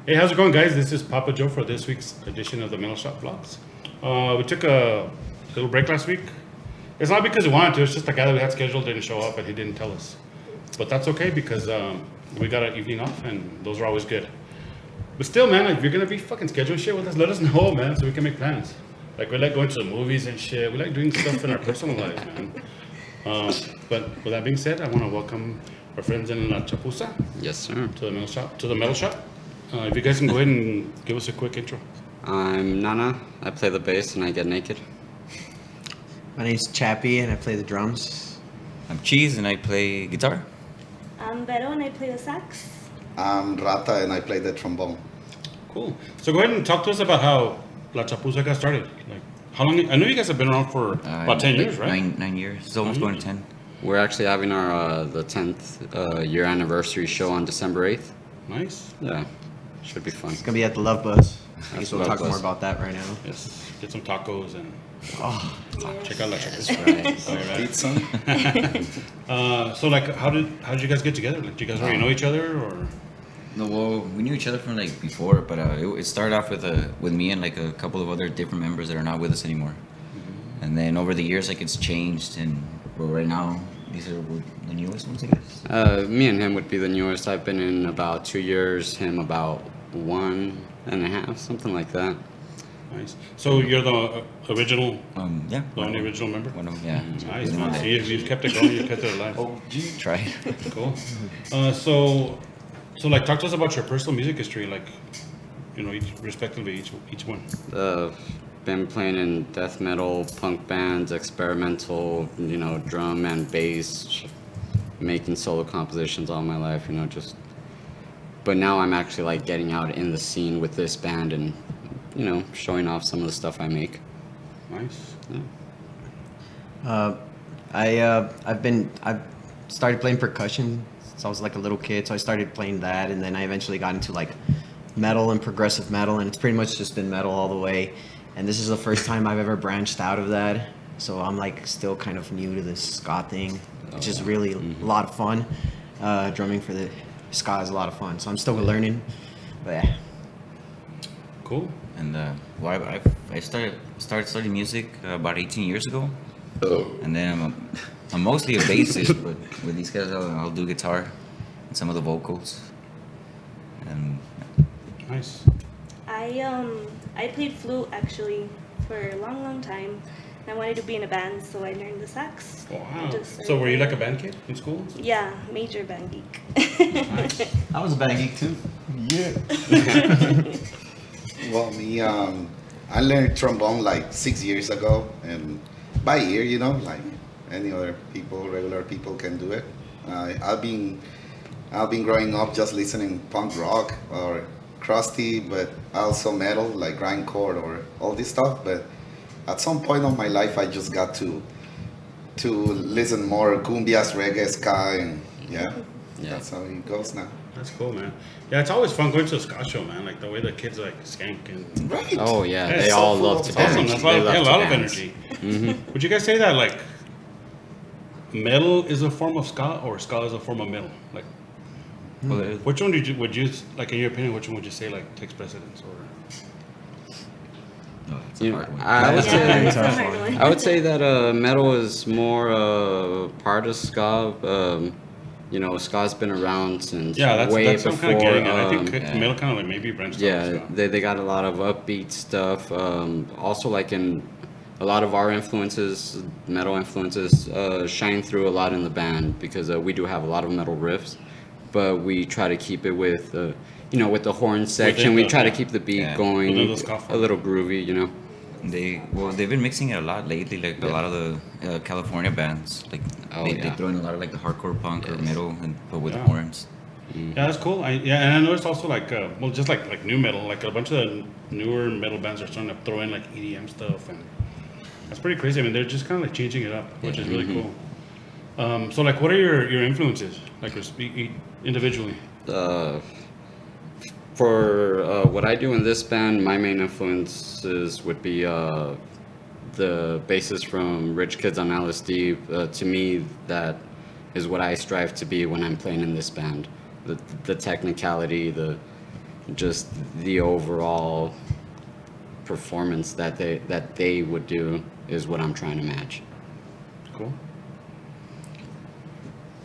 Hey, how's it going, guys? This is Papa Joe for this week's edition of the Metal Shop Vlogs. We took a little break last week. It's not because we wanted to, it's just the guy that we had scheduled didn't show up and he didn't tell us. But that's okay because we got an evening off and those are always good. But still, man, like, if you're gonna be fucking scheduling shit with us, let us know, man, so we can make plans. Like, we like going to the movies and shit. We like doing stuff in our personal lives, man. But with that being said, I want to welcome our friends in Chapuza. Yes, sir. To the metal shop. If you guys can go ahead and give us a quick intro. I'm Nana. I play the bass and I get naked. My name's Chappy and I play the drums. I'm Cheese and I play guitar. I'm Vero and I play the sax. I'm Rata and I play the trombone. Cool. So go ahead and talk to us about how La Chapuza got started. Like, how long? I know you guys have been around for about 10 years, right? 9 years. It's almost going to 10. We're actually having our the 10th year anniversary show on December 8th. Nice. Yeah, should be fun. It's gonna be at the Love Buzz. I guess we'll Love talk Buzz. more about that right now. Yes. Get some tacos and Yes. check out La Chapuza. Right. All right. Pizza. So like, how did you guys get together? Like, do you guys already know each other or? No, well, we knew each other from like before, but it started off with me and like a couple of other different members that are not with us anymore. And then over the years, like it's changed, and well, right now these are the newest ones, I guess. Me and him would be the newest. I've been in about 2 years. Him about 1.5, something like that. Nice. So you're the original, Yeah. the only original member? One of them, yeah. Nice, man. So you've kept it going. You kept it alive. Try. Cool. So like, talk to us about your personal music history, like, you know, respectively, each one. Been playing in death metal, punk bands, experimental, you know, drum and bass, making solo compositions all my life, you know, just. But now I'm actually like getting out in the scene with this band and, you know, showing off some of the stuff I make. Nice. Yeah. I've started playing percussion since I was like a little kid, so I started playing that, and then I eventually got into like metal and progressive metal, and it's pretty much just been metal all the way. And this is the first time I've ever branched out of that, so I'm like still kind of new to this ska thing, which is really a lot of fun. Drumming for the ska is a lot of fun, so I'm still learning. But yeah. Cool. And well, I started studying music about 18 years ago. And then I'm mostly a bassist, but with these guys I'll do guitar and some of the vocals. And Nice. I played flute actually for a long time. I wanted to be in a band, so I learned the sax. Wow. Just So were you like a band kid in school? Yeah, major band geek. Nice. I was a band geek too. Yeah. Well, me, I learned trombone like 6 years ago, and by ear, you know, like any other people, regular people can do it. I've been growing up just listening punk rock or crusty, but also metal like grindcore or all this stuff. But at some point of my life, I just got to listen more cumbias, reggae, ska, and yeah, that's how it goes now. That's cool, man. Yeah, it's always fun going to a ska show, man. Like the way the kids like skank and. Right. Oh yeah, Yeah, they it's all so love full to of dance. Awesome. That's why They they love have a to lot of dance. energy. Would you guys say that like metal is a form of ska or ska is a form of metal? Like, well, which one would you like, in your opinion? Which one would you say like takes precedence? Or no, it's You a know, hard one. I would Yeah, say it's a hard one. I would say that metal is more part of ska. You know, ska's been around since yeah, that's way what I'm before. kind of getting at. I think yeah. metal kind of like maybe branched out. Yeah, of ska. they got a lot of upbeat stuff. Also, like in a lot of our influences, metal influences, shine through a lot in the band because we do have a lot of metal riffs, but we try to keep it with, you know, with the horn section. We try to keep the beat Yeah. going, Within the ska form. a little groovy, you know. They've been mixing it a lot lately, like a lot of the California bands, like they yeah. throw in a lot of like the hardcore punk or metal, but with Yeah. horns. Yeah, that's cool. And I noticed also like well, just like new metal, like a bunch of the newer metal bands are starting to throw in like EDM stuff, and that's pretty crazy. I mean, they're just kind of like changing it up, which is really cool. So like, what are your influences, like individually? For what I do in this band, my main influences would be the bassist from Rich Kids on LSD. To me, that is what I strive to be when I'm playing in this band. The technicality, the just the overall performance that they would do is what I'm trying to match. Cool.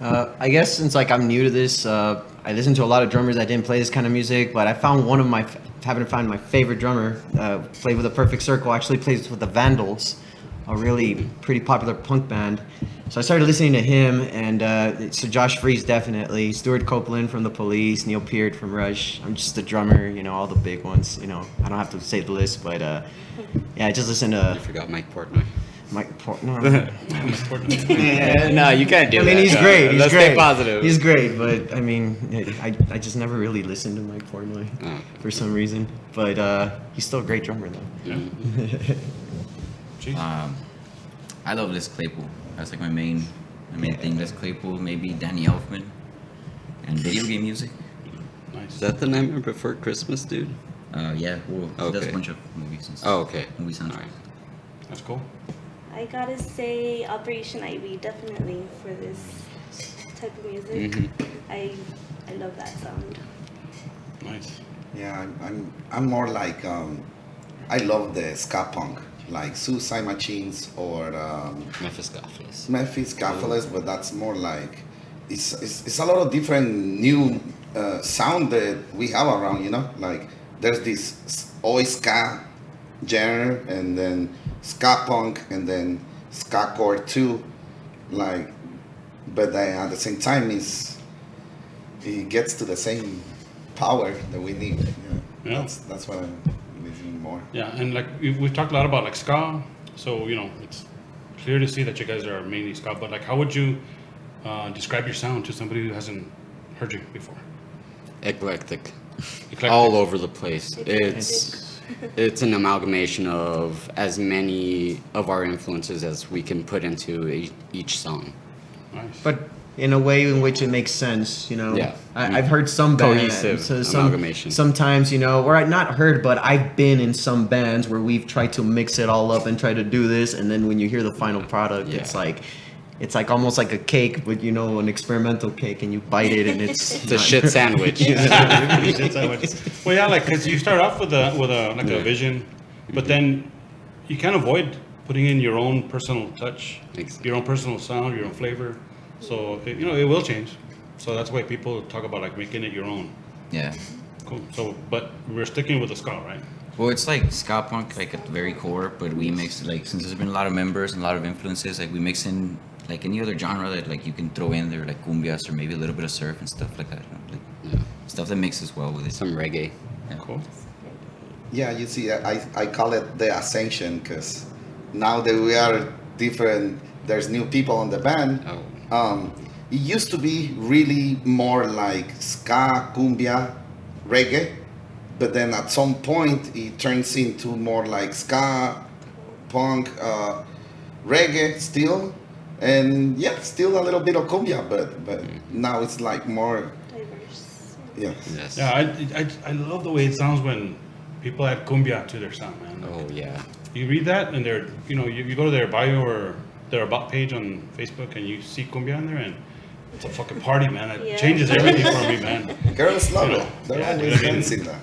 I guess since like I'm new to this, I listen to a lot of drummers that didn't play this kind of music, but I found happened to find my favorite drummer, played with a Perfect Circle, actually plays with the Vandals, a really pretty popular punk band. So I started listening to him, and so Josh Freese definitely, Stuart Copeland from The Police, Neil Peart from Rush. I'm just a drummer, you know, all the big ones. You know, I don't have to say the list, but yeah, I just listen to I forgot Mike Portnoy. Mike Portnoy. Yeah, no, you can't do that. I mean, he's great. He's Let's great. stay positive. He's great, but I mean, I just never really listened to Mike Portnoy for some reason. But he's still a great drummer, though. Yeah. Jeez. I love Les Claypool. That's like my main thing. Les Claypool, maybe Danny Elfman, and video game music. Nice. Is that the Nightmare Before Christmas dude? Yeah, well, he does Okay. a bunch of movies and stuff. Oh, okay. Movie soundtracks. Alright. That's cool. I gotta say Operation Ivy definitely for this type of music. I love that sound. Nice. Yeah, I'm more like I love the ska punk, like Suicide Machines or Mephistopheles. Mephistopheles, but that's more like it's a lot of different new sound that we have around, you know. Like there's this oi ska genre, and then ska punk, and then ska core too. Like, but at the same time, it gets to the same power that we need. Yeah. That's what I'm listening more. Yeah, and like we've talked a lot about like ska, so you know it's clear to see that you guys are mainly ska. But like, how would you describe your sound to somebody who hasn't heard you before? Eclectic. Eclectic. All over the place. Eclectic. It's an amalgamation of as many of our influences as we can put into each song. Nice. But in a way in which it makes sense, you know. Yeah. I've heard some bands, Cohesive amalgamation. sometimes, you know, or I've not heard, but I've been in some bands where we've tried to mix it all up and try to do this, and then when you hear the final product, Yeah. it's like almost like a cake, but you know, an experimental cake, and you bite it, and it's The shit sandwich. Well, yeah, like because you start off with a vision, but then you can't avoid putting in your own personal touch, Exactly. your own personal sound, your own flavor. So you know it will change. So that's why people talk about like making it your own. Yeah. Cool. So, but we're sticking with the ska, right? Well, it's like ska punk, like at the very core, but we mix, like, since there's been a lot of members and a lot of influences, like we mix in like any other genre that like you can throw in there, like cumbias or maybe a little bit of surf and stuff like that. You know, like stuff that mixes well with it. Some reggae. Yeah. Cool. Yeah, you see, I call it the ascension because now that we are different, there's new people on the band. Oh. It used to be really more like ska, cumbia, reggae, but then at some point it turns into more like ska, punk, reggae still, and yeah, still a little bit of cumbia, but now it's like more, Diverse. yeah. Yes. Yeah, I love the way it sounds when people add cumbia to their sound, man. Oh yeah. You read that and they're, you know, you go to their bio or their about page on Facebook and you see cumbia in there and it's a fucking party, man. It Yeah. changes everything for me, man. Girls love You know, it. They're yeah, always dude, I mean- dancing that.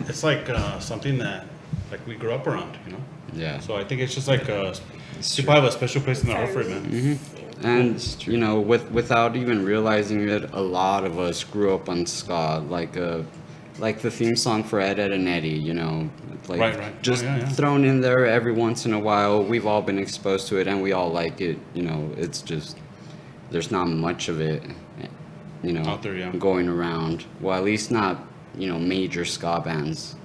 It's like something that like we grew up around, you know? Yeah. So I think it's just like people have a special place in their heart for it, man. Mm-hmm. And you know, without even realizing it, a lot of us grew up on ska, like the theme song for Ed, Ed and Eddie. You know, like Right. just Oh, yeah. thrown in there every once in a while. We've all been exposed to it, and we all like it. You know, it's just there's not much of it, you know, Out there, yeah. going around. Well, at least not major ska bands.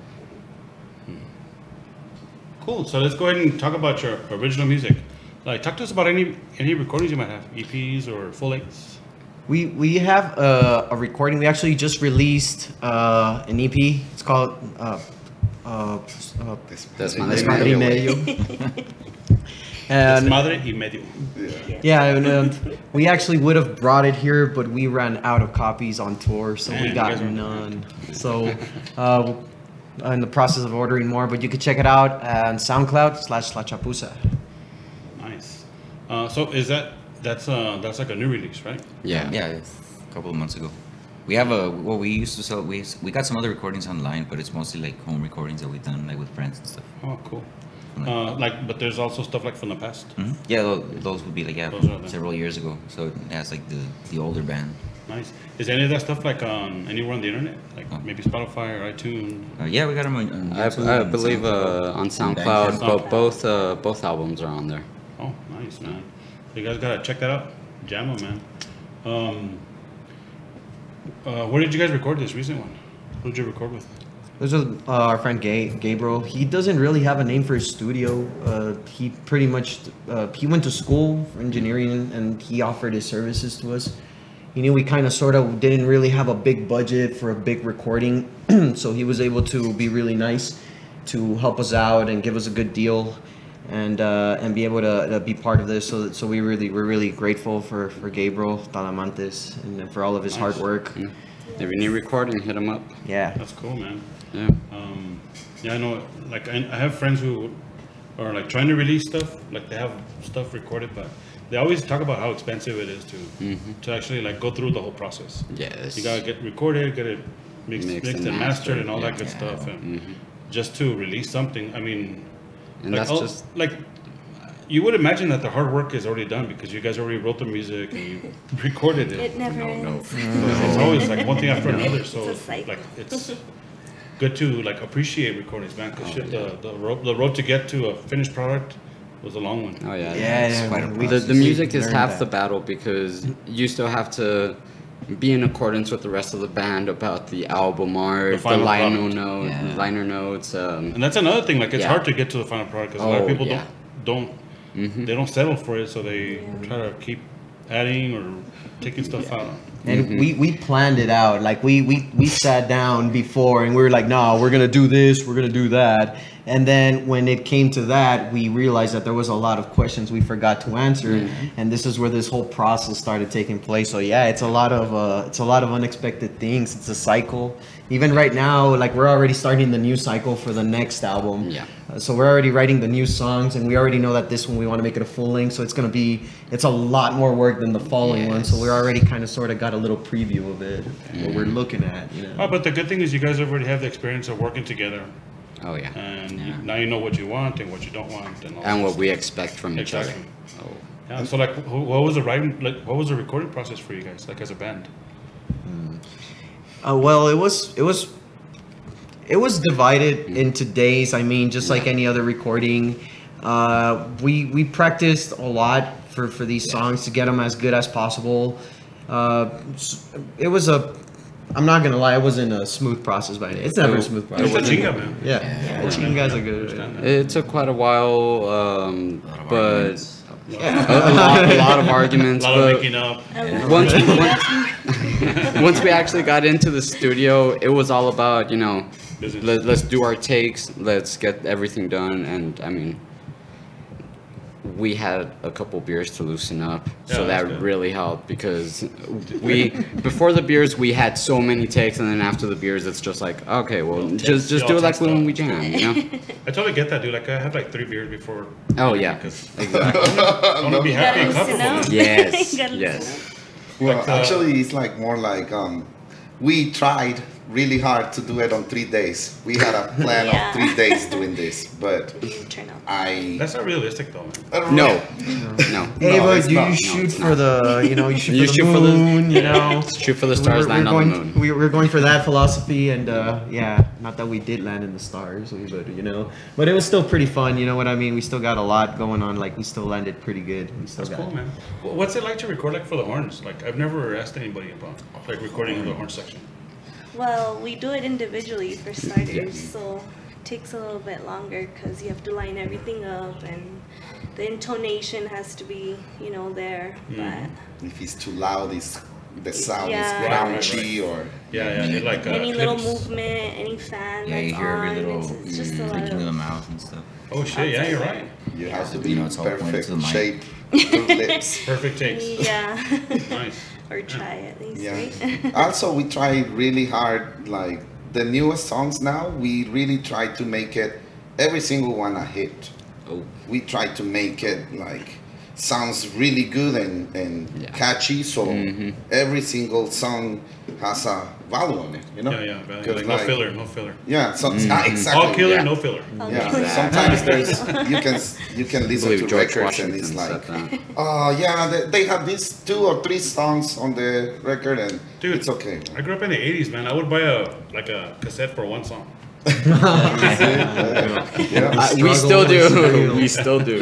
Cool. So let's go ahead and talk about your original music. Like, talk to us about any recordings you might have, EPs or full lengths. We have a recording. We actually just released an EP. It's called Desmadre y Medio. And Madre y medio. yeah, and we actually would have brought it here, but we ran out of copies on tour, so Man, we you got guys are- none. So in the process of ordering more, but you can check it out on SoundCloud /La Chapuza. Nice. So is that's like a new release, right? Yeah. Yeah, a couple of months ago. We have a well. We used to sell. We got some other recordings online, but it's mostly like home recordings that we've done like with friends and stuff. Oh, cool. But there's also stuff like from the past. Yeah, those would be like Those are the- several years ago. So it has like the older band. Nice. Is any of that stuff like on anywhere on the internet? Like maybe Spotify or iTunes? Yeah, we got them on YouTube I and believe on SoundCloud, SoundCloud. but both albums are on there. Oh, nice, man. You guys gotta check that out. Jam 'em, man. Where did you guys record this recent one? Who did you record with? This was our friend Gabriel. He doesn't really have a name for his studio. He pretty much he went to school for engineering and he offered his services to us. He knew we kind of sort of didn't really have a big budget for a big recording, so he was able to be really nice to help us out and give us a good deal, and be able to be part of this. So we're really grateful for Gabriel Talamantes and for all of his hard work. If you need recording, hit them up. Yeah. That's cool, man. Yeah. Yeah, I know. Like I have friends who are like trying to release stuff. Like they have stuff recorded, but they always talk about how expensive it is to actually like go through the whole process. Yes. You gotta get recorded, get it mixed and mastered, and all that good yeah. stuff, and just to release something. I mean, And like, that's just like you would imagine that the hard work is already done because you guys already wrote the music and you recorded it. It never ends. It's always like one thing after another. So It's a cycle. like it's good to like appreciate recordings, man. Because the road to get to a finished product was a long one. oh yeah. Yeah, quite a we- The music is learned half that. the battle because you still have to be in accordance with the rest of the band about the album art, the final liner product. notes, liner notes. And that's another thing. Like it's Yeah. hard to get to the final product because a lot of Oh, people yeah. don't they don't settle for it, so they try to keep adding or taking stuff out. And we planned it out. Like we sat down before and we were like, no, we're gonna do this, we're gonna do that. And then when it came to that, we realized that there was a lot of questions we forgot to answer, and this is where this whole process started taking place. So yeah, it's a lot of unexpected things. It's a cycle. Even right now, like we're already starting the new cycle for the next album. Yeah. So we're already writing the new songs, and we already know that this one we want to make it a full length. So it's a lot more work than the following one. So we're already kind of sort of got a little preview of it, what we're looking at. You know. Oh, but the good thing is you guys already have the experience of working together, Oh yeah. and now you know what you want and what you don't want, and all And that what stuff. we expect from each other. Exactly. Oh. Yeah. So like, what was the writing? Like, what was the recording process for you guys? Like as a band? Well, it was divided into days. I mean, just like any other recording, we practiced a lot for these songs to get them as good as possible. It was I'm not gonna lie, it wasn't a smooth process by any. It's never a smooth process. It's a chinga, man. Yeah, chingas are good. It took quite a while, but arguments. a lot of arguments. A lot of but making up. once we actually got into the studio, it was all about, Business. let's do our takes, let's get everything done, and I mean, we had a couple beers to loosen up, so Yeah, that's that good. really helped because before the beers we had so many takes, and then after the beers it's just like, okay, well, just y'all do it like text when up. we jam, you know? I totally get that, dude. Like I had like 3 beers before. Oh yeah, Because exactly. I want to be You happy gotta and loosen comfortable. up. Yes, You gotta loosen yes. Well, Like, actually, it's like more like we tried really hard to do it on 3 days. We had a plan Yeah. of 3 days doing this, but It didn't turn out. That's not realistic, though, man. I don't No, know. no. Hey, No, but it's you not. No, shoot it's for the, you shoot You for shoot the for the- moon, you know. Shoot for the stars, land on the moon. We're going for that philosophy, and yeah, not that we did land in the stars, but it was still pretty fun. You know what I mean? We still got a lot going on. Like we still landed pretty good. We still That's got. cool, man. What's it like to record like for the horns? Like I've never asked anybody about like recording the horn section. Well, we do it individually for starters, so it takes a little bit longer because you have to line everything up and the intonation has to be, there. But If it's too loud, the sound Yeah. is crunchy or Yeah, it like any little clips. movement, any fan Yeah, you that's hear on, every little it's just a lot clicking of the of. mouth and stuff. Oh shit! Yeah, you're right. you have to be You know, it's all pointed perfect to the mic. shape, two lips. Perfect takes. Yeah, Nice. or try at least, Yeah. right? Also, we try really hard. Like the newest songs now, we really try to make it every single one a hit. Oh. We try to make it like sounds really good and catchy. So every single song has a value on it, you know. Yeah, yeah. Because Like, no filler. Yeah, so exactly. All killer, Yeah. no filler. Yeah, sometimes you can listen believe to George records and Washington it's said like, that. yeah, they have these 2 or 3 songs on the record and Dude, it's okay. I grew up in the '80s, man. I would buy a cassette for one song. Yeah. We still Struggle is do. real. We still do.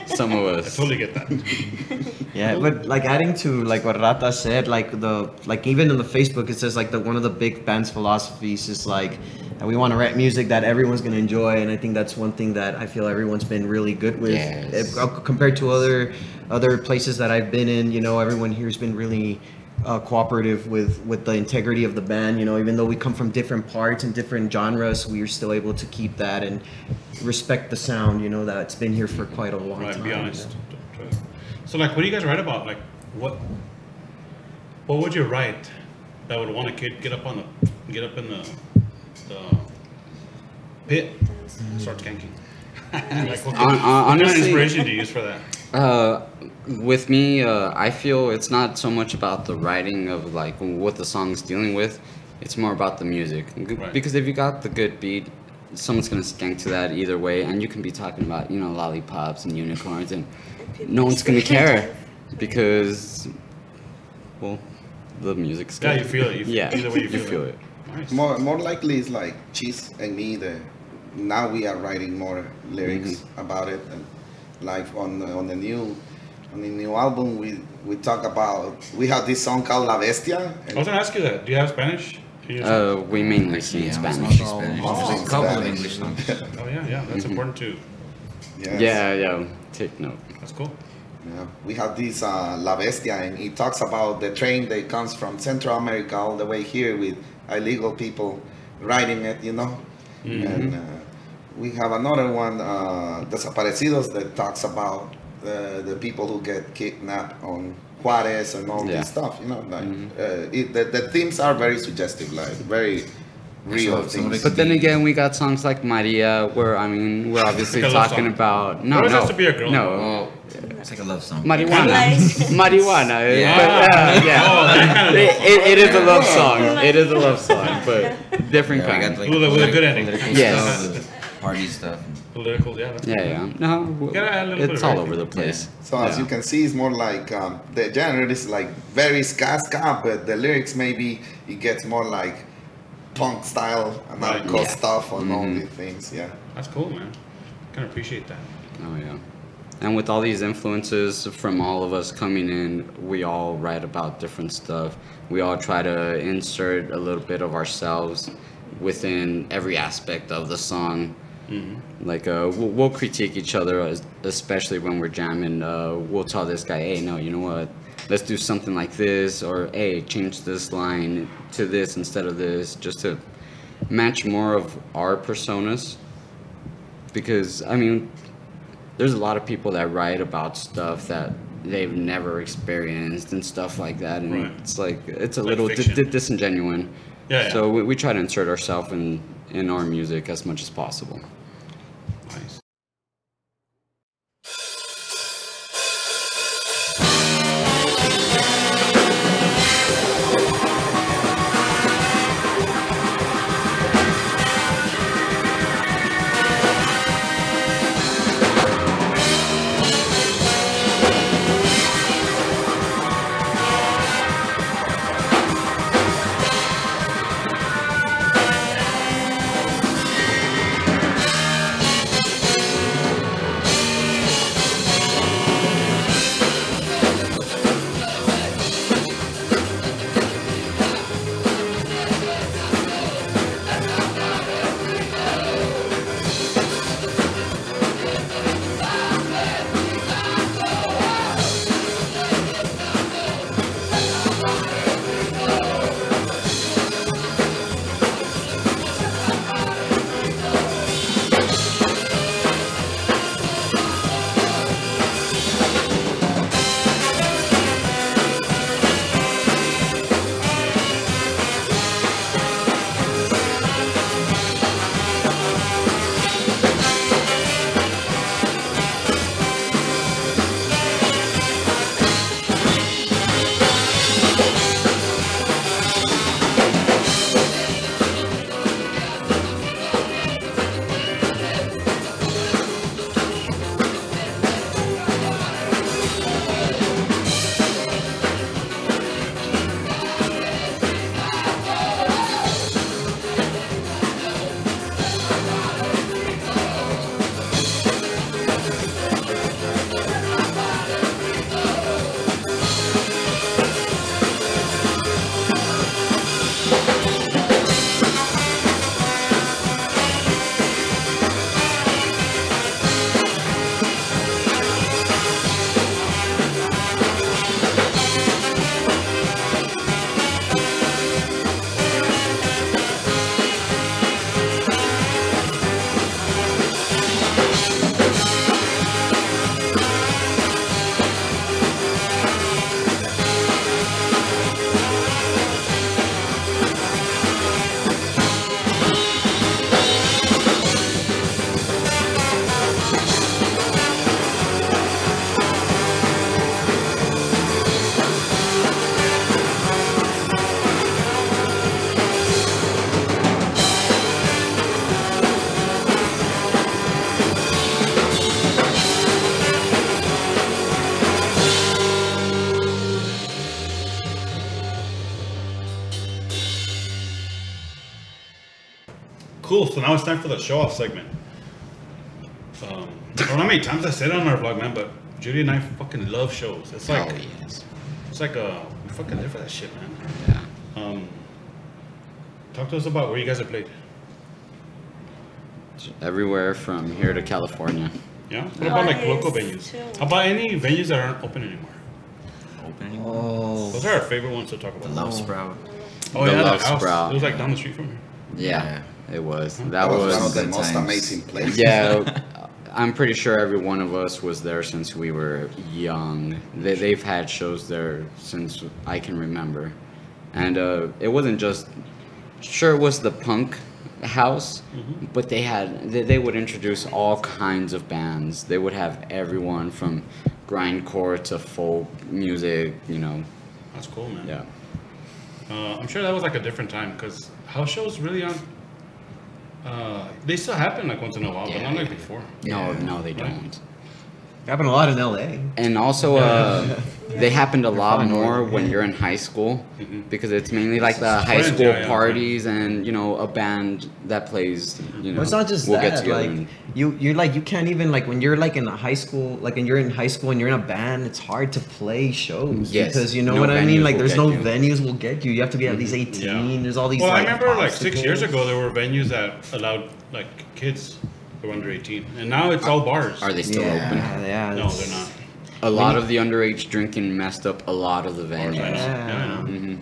Some of I us. totally get that. Yeah, but like adding to like what Rata said, like even on the Facebook it says like one of the big band's philosophies is like that we want to write music that everyone's gonna enjoy, and I think that's one thing that I feel everyone's been really good with. Yes. Compared to other places that I've been in. You know, everyone here's been really cooperative with the integrity of the band. You know, even though we come from different parts and different genres, we are still able to keep that and respect the sound. You know, that's been here for quite a long Right, time. be honest. So, like, what do you guys write about? Like, what would you write that would want a kid get up in the pit and start skanking? Like, what kind of Honestly, inspiration do you use for that? with me, I feel it's not so much about the writing of like what the song's dealing with. It's more about the music. Right. Because if you got the good beat, someone's gonna skank to that either way, and you can be talking about, you know, lollipops and unicorns, and no one's gonna care because, well, the music's good. Yeah, you feel it. Yeah, Either way, you you feel, feel it. it. Nice. More likely it's like Cheese and me. Now we are writing more lyrics about it, and like on the new album we talk about, we have this song called La Bestia. I was gonna ask you that. Do you have Spanish? We mainly sing Yeah, Spanish. mostly Spanish. Oh, There's a couple of Spanish. English songs. Oh yeah. That's important too. Yes. Yeah. Take note. That's cool. Yeah, we have this La Bestia, and it talks about the train that comes from Central America all the way here with illegal people riding it, you know. And we have another one, Desaparecidos, that talks about the people who get kidnapped on Juarez and all this stuff, you know. Like, the themes are very suggestive, like very real So some of things. it- But then again, we got songs like Maria, where I mean, we're obviously Like a love talking song. about It always has to be a girl. no, Oh, it's like a love song. marijuana, Like- marijuana. Yeah. But, yeah. Oh, that kind of It is a love song. It is a love song, but different Yeah, we kind. got like With a good ending. political Yes. stuff, the party stuff. Political, yeah. That's Yeah. No, Gotta add a little bit it's of all everything. over the place. So as you can see, it's more like the genre is like very ska, but the lyrics maybe it gets more like punk style and Right. narco Yeah. stuff and all these things. Yeah. That's cool, man. Can appreciate that. Oh yeah. And with all these influences from all of us coming in, we all write about different stuff. We all try to insert a little bit of ourselves within every aspect of the song. Like we'll critique each other, especially when we're jamming. We'll tell this guy, hey, no, you know what? Let's do something like this, or hey, change this line to this instead of this, just to match more of our personas. Because I mean, there's a lot of people that write about stuff that they've never experienced and stuff like that, and Right. it's like it's a Like little fiction. disingenuine. Yeah. So we try to insert ourselves in our music as much as possible. Nice. Cool. So now it's time for the show off segment. I don't know how many times I said it on our vlog, man, but Judy and I fucking love shows. It's like, yes. it's like we fucking live for that shit, man. Yeah. Talk to us about where you guys have played. Everywhere from here to California. Yeah. What about like local Vegas, venues? too. How about any venues that aren't open anymore? Open anymore? Oh, Those are our favorite ones to talk The about. Love Sprout. Oh The yeah, Love that house. Sprout. It was like down the street from here. Yeah, it was. That That was one of was. the good most times. amazing places. Yeah, I'm pretty sure every one of us was there since we were young. They've had shows there since I can remember. And it wasn't just. Sure, it was the punk house, but they would introduce all kinds of bands. They would have everyone from grindcore to folk music, you know. That's cool, man. Yeah. I'm sure that was like a different time because house shows really aren't. They still happen like once in a while, but not like before. No, they don't. happened a lot in LA. And also, they happened a lot more when you're in high school, because it's mainly like the high Friends, school yeah, yeah. parties and, you know, a band that plays, you know. Well, it's not just we'll that. get together Like and- you're like you can't even like when you're like in high school, like when you're in high school and you're in a band, it's hard to play shows Yes. because you know No what I mean. venues Like will there's get no you. venues will get you. You have to be at least 18. Yeah. There's all these. Well, I like, remember like 6 years obstacles. ago there were venues that allowed like kids who were under 18, and now it's all bars. Are they still open? Yeah. No, it's- they're not. A lot of the underage drinking messed up a lot of the Bars, I know. venues. Yeah, I know. hmm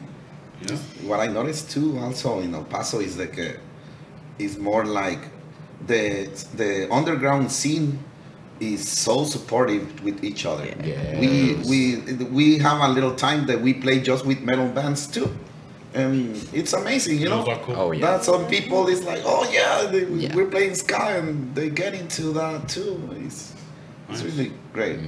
Yeah. What I noticed too, also in El Paso, is like is more like the underground scene is so supportive with each other. Yes. We have a little time that we play just with metal bands too, and it's amazing, you know. Those are cool. Oh, yeah. That some people is like, oh yeah, Yeah. we're playing ska, and they get into that too. It's Nice. really great.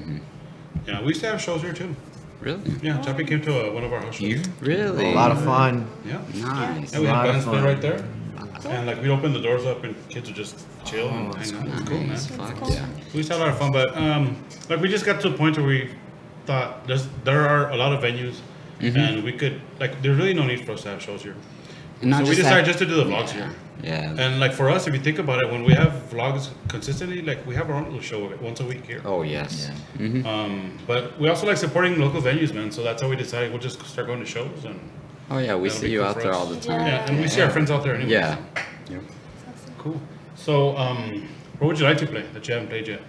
Yeah, we used to have shows here too. Really? Yeah, Chappie came to one of our house shows. Here? Really? A lot of fun. Yeah. Nice. And we had Lot of bands play fun. right there. And like we'd open the doors up and kids would just chill and That's hang out. It's cool, man. nice. Fuck yeah. We used to have a lot of fun, but like we just got to a point where we thought there are a lot of venues, and we could like there's really no need for us to have shows here. And not So we just decided that- just to do the vlogs here. Yeah. And like for us, if you think about it, when we have vlogs consistently, like we have our own little show once a week here. Oh yes. Yeah. But we also like supporting local venues, man. So that's how we decided we'll just start going to shows and Oh yeah, we That'll see be you cool out for there us. all the time. yeah, and we see our friends out there anyway. Yeah. Yeah. Cool. So where would you like to play that you haven't played yet?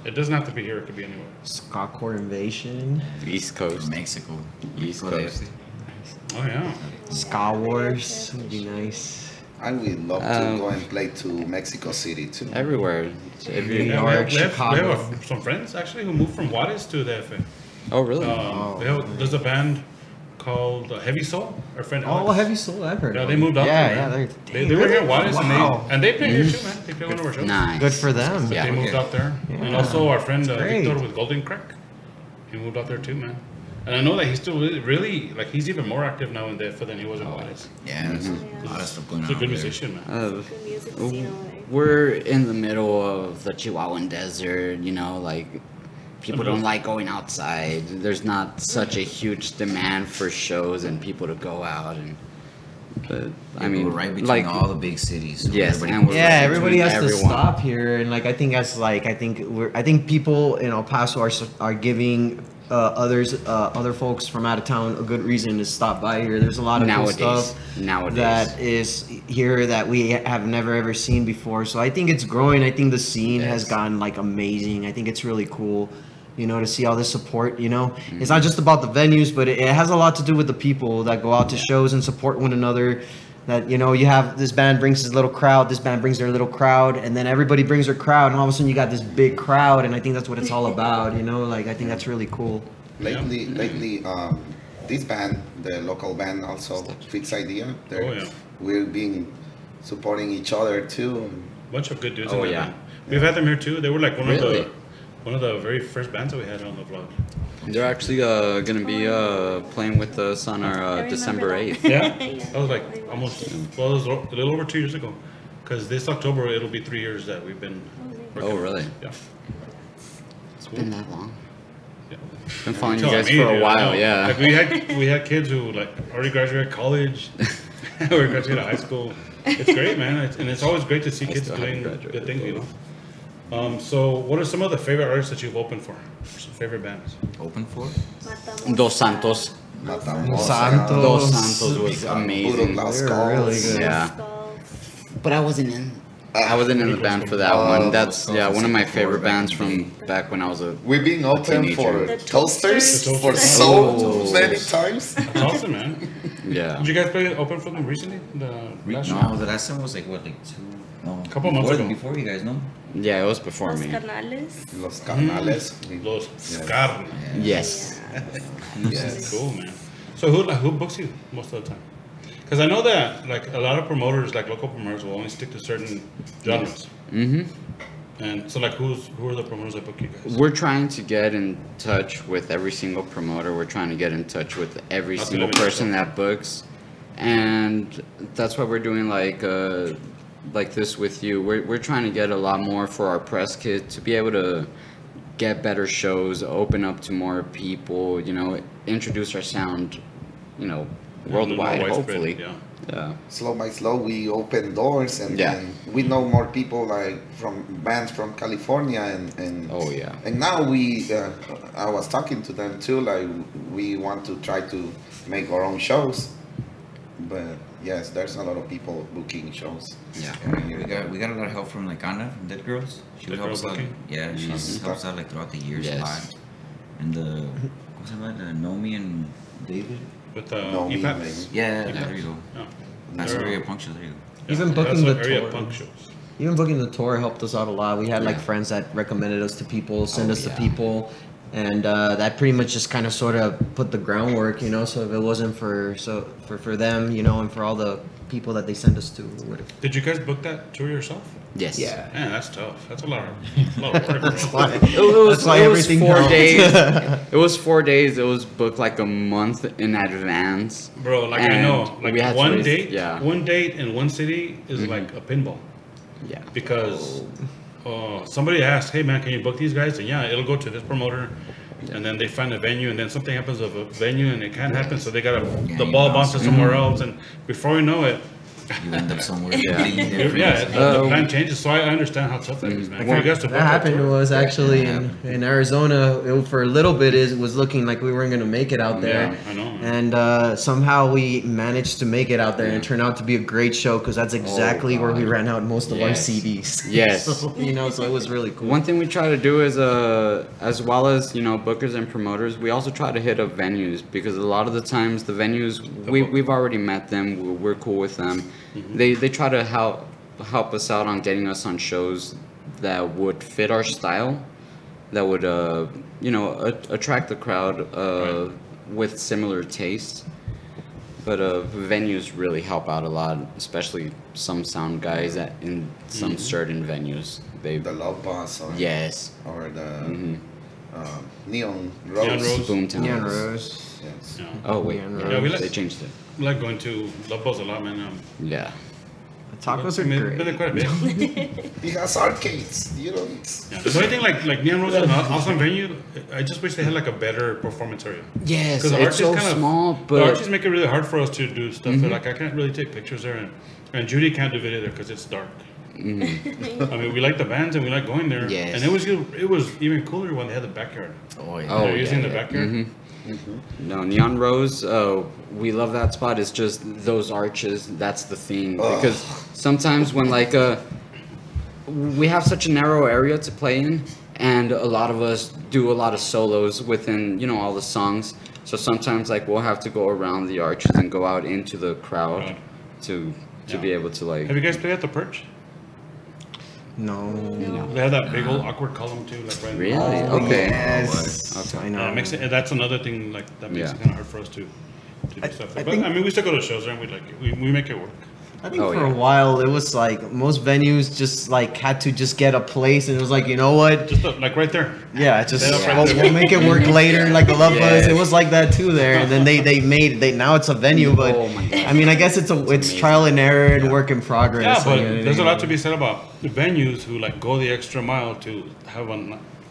It doesn't have to be here. It could be anywhere. Scottcore Invasion, East Coast. Mexico. East Go Coast. there. Oh yeah. Ska Wars would be nice. I would love to go and play to Mexico City too. Everywhere. Every, Yeah, York, we have Chicago. some friends actually who moved from Juarez to the FA. oh really? There's a band called Heavy Soul. Our friend Alex. Oh, Heavy Soul, I've heard. Yeah, of they them. moved out Yeah, there. yeah, They were here in Juarez Wow. and they play here too, man. They play one of our shows. Nice. Good for them. Yeah. They moved okay. out there. And Yeah. also our friend great. Victor with Golden Crack. He moved out there too, man. And I know that he's still really like he's even more active now in DEFA than he was in Juarez. Yeah, there's a lot of stuff going on. He's a good over there. musician, man. Good music scene over there. We're in the middle of the Chihuahuan desert, you know, like people don't like going outside. There's not such a huge demand for shows and people to go out and but I mean we're right between like all the big cities. So Yes, everybody and goes we're Yeah, right everybody between has to everyone. stop here, and like I think that's like I think people in El Paso are giving other folks from out of town a good reason to stop by here. There's a lot of cool stuff Nowadays. that is here that we have never ever seen before. So I think it's growing. I think the scene has Yes. gotten like amazing. I think it's really cool, you know, to see all this support. You know, Mm-hmm. it's not just about the venues, but it has a lot to do with the people that go out to shows and support one another. That, you know, you have this band brings his little crowd, this band brings their little crowd, and then everybody brings their crowd, and all of a sudden you got this big crowd, and I think that's what it's all about, you know, like I think that's really cool. Lately, this band, the local band, also Fix Idea. Oh, yeah. We've been supporting each other too. Bunch of good dudes Oh, in that yeah. band. We've had them here too. They were like Really? one of the very first bands that we had on the vlog. They're actually gonna be playing with us on our remember December that. 8th. Yeah, Yeah. that was like almost it was a little over 2 years ago. Because this October it'll be 3 years that we've been. working Oh on it. really? Yeah. It's been that long. Yeah. Been following you Tell guys me, for a dude, I while, know. yeah. Like we had kids who like already graduated college, or graduated high school. It's great, man, and it's always great to see kids still haven't doing graduated. good things, you know. So, what are some of the favorite artists that you've opened for? Some favorite bands? Open for? Matamos. Dos Santos. Matamoros, Santos. Dos Santos was Puro amazing. Las They were really Calls. good. Yeah. Skulls. But I wasn't in. I wasn't in the band for that one. That's one of my favorite bands from back when I was a. We've been open teenager. for The toasters Toasters. for so many times. That's awesome, man. Yeah. Did you guys play open for them recently? The last show? No, the last time was like what, like 2? No, Couple months before, ago. Before you guys know. Yeah, it was before Los me. Carnales. Los Carnales. Los Yes. Carne. Yes. Yes. Cool, man. So who books you most of the time? Because I know that like a lot of promoters, like local promoters, will only stick to certain genres. Mm-hmm. And so like who are the promoters that book you guys? We're trying to get in touch with every single promoter. We're trying to get in touch with every Not to single limit person yourself. that books, and that's why we're doing like this with you. We're trying to get a lot more for our press kit to be able to get better shows, open up to more people. You know, introduce our sound. You know, worldwide, More widespread, hopefully. Yeah. Yeah. Slow by slow, we open doors, and Yeah. then we know more people like from bands from California, and Oh yeah. and now I was talking to them too, like we want to try to make our own shows, but yes, there's a lot of people booking shows. Yeah. We got a lot of help from like Anna from Dead Girls. She Dead helps Girls out. booking? Yeah, she helps out like throughout the years Yes. a lot. And the what's that about? Nomi and David. With No, me, EPAPs. maybe. Yeah, there you go. Yeah. That's They're- area punk show. There you go. Even yeah, booking that's the area tour. punk shows. Even booking the tour helped us out a lot. We had like Yeah. friends that recommended us to people, send Oh, us yeah. to people, and that pretty much just kind of sort of put the groundwork, you know. So if it wasn't for them, you know, and for all the people that they send us to, we would've- Did you guys book that tour yourself? Yes. yeah. Man, that's tough. That's a lot of work. That's bro. why. It was, That's why it was everything 4 counts. days. It was 4 days. It was booked like a month in advance. Bro, like I And know, like we had to one raise- date, yeah. one date in one city is like a pinball Yeah. because somebody asked, "Hey man, can you book these guys?" And yeah, it'll go to this promoter, and then they find a venue, and then something happens of a venue, and it can't happen, so they gotta the you ball bounce bounces somewhere else, and before you know it, You end up somewhere Yeah. completely different. yeah, the plan changes. So I understand how tough that is, man. For you guys to book That happened tour. to us actually in Arizona. It, for a little bit, it was looking like we weren't gonna make it out there. Yeah, I know, man. And somehow we managed to make it out there, and it turned out to be a great show because that's exactly where we God. ran out most of our Yes. CDs. Yes. So, you know, so it was really cool. One thing we try to do is, as well as, you know, bookers and promoters, we also try to hit up venues because a lot of the times the venues, we've already met them, we're cool with them. They try to help us out on getting us on shows that would fit our style, that would, you know, attract the crowd with similar tastes. But venues really help out a lot, especially some sound guys in some certain venues. They The Love Bus or yes, or the Neon Rose. Neon Rose. Boomtown. Neon Rose. Yes. Yeah. Oh wait, Neon Yeah, we they like- changed it. I like going to Love Buzz a lot, man. Yeah. The tacos are I mean, great. been there quite a bit. He has arcades. You don't. Yeah, the only thing like Neon Rose is an awesome venue. I just wish they had like a better performance area. Yes, Because the it's so arches small, the but arches make it really hard for us to do stuff. That, like I can't really take pictures there, and Judy can't do video there because it's dark. I mean, we like the bands and we like going there. Yes. And it was even cooler when they had the backyard. Oh yeah. Oh, They're using yeah, the yeah. backyard. no, Neon Rose. We love that spot. It's just those arches. That's the thing. Because sometimes when like we have such a narrow area to play in, and a lot of us do a lot of solos within, you know, all the songs. So sometimes like we'll have to go around the arches and go out into the crowd Right. to Yeah. be able to like. Have you guys played at the Perch? No. They have that big old awkward column too, like right. Really? Oh, Okay. Yes. I know. Yeah, it makes it, that's another thing like that makes Yeah. it kind of hard for us to do stuff. I But think- I mean, we still go to shows there and we like it. We make it work. I think Oh, for a yeah. while it was like most venues just like had to just get a place, and it was like, you know what? Just like right there. Yeah, just Yeah. we'll make it work later, like the Love Buzz. Yes. It was like that too there, and then they now it's a venue, but Oh my God. I mean, I guess it's amazing. trial and error and work in progress. Yeah, but you know what I there's a mean? lot to be said about the venues who like go the extra mile to have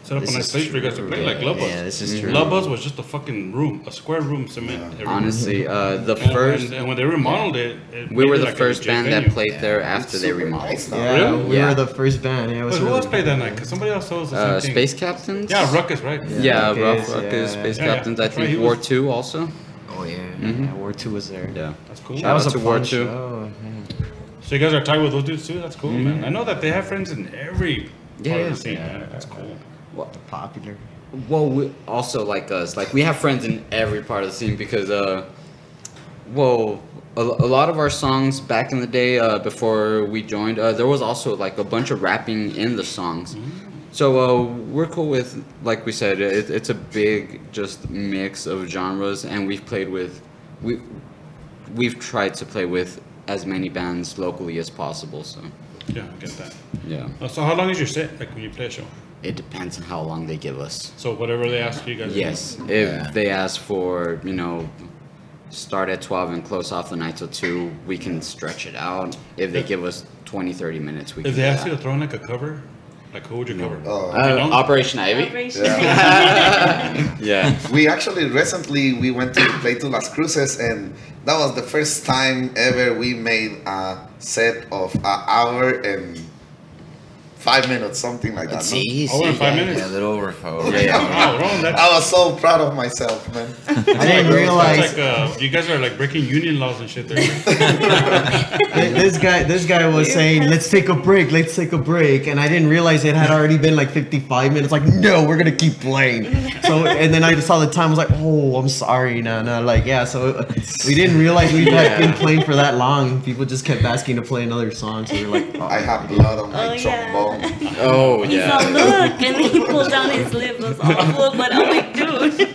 Set up a This nice is place for you guys to true. play, like Love Buzz. Yeah, this is true. Love Buzz was just a fucking room, a square room, cement. everywhere. Honestly, the And first and when they remodeled it, we made were it the like a first legit band venue. that played there after they Super remodeled. nice now. Yeah, Really? we Yeah. were the first band. Yeah, it was But who really else played that night? Because somebody else told us the same thing. Space Captains. Yeah, Ruckus, right? Yeah, Ruckus, Rough yeah. Ruckus, Space Yeah, yeah. Captains. I That's right, think he War was- 2 also. Oh yeah. Yeah, War 2 was there. Yeah. That's cool. That was Shout a out to War fun 2. show. Yeah. So you guys are tied with those dudes too? That's cool, man. I know that they have friends in every part of the scene, Yeah. man. That's cool. Popular. Well, we also like us, like we have friends in every part of the scene because, well, a lot of our songs back in the day, before we joined, there was also like a bunch of rapping in the songs. So we're cool with, like we said, it's a big just mix of genres, and we've played with, we've tried to play with as many bands locally as possible. So Yeah, I get that. yeah, So how long is your set, like when you play a show? it depends on how long they give us. So whatever they ask you guys. Yes, if they ask for, start at 12 and close off the night till 2, we can stretch it out. If they give us 20, 30 minutes, we can If they do ask you that. to throw in like a cover, like who would you cover? Oh. You don't? Operation Ivy? Operation. Yeah. We actually recently we went to play to Las Cruces, and that was the first time ever we made a set of an hour and 5 minutes, something like that. no? Over in 5 minutes? Yeah, a little over 4. Yeah. Wow, Ron, that's, I was so proud of myself, man. I didn't realize that's like you guys are like breaking union laws and shit there. this guy was saying, let's take a break, and I didn't realize it had already been like 55 minutes. Like, no, we're gonna keep playing. So, and then I just saw the time. I was like, oh, I'm sorry, no, like, yeah. So we didn't realize we had been playing for that long. People just kept asking to play another song, so we were like, oh. I have blood on my Oh, yeah. trombone. Oh, He's all, look, and he pulled down his lip. It was awful, but I'm like, dude.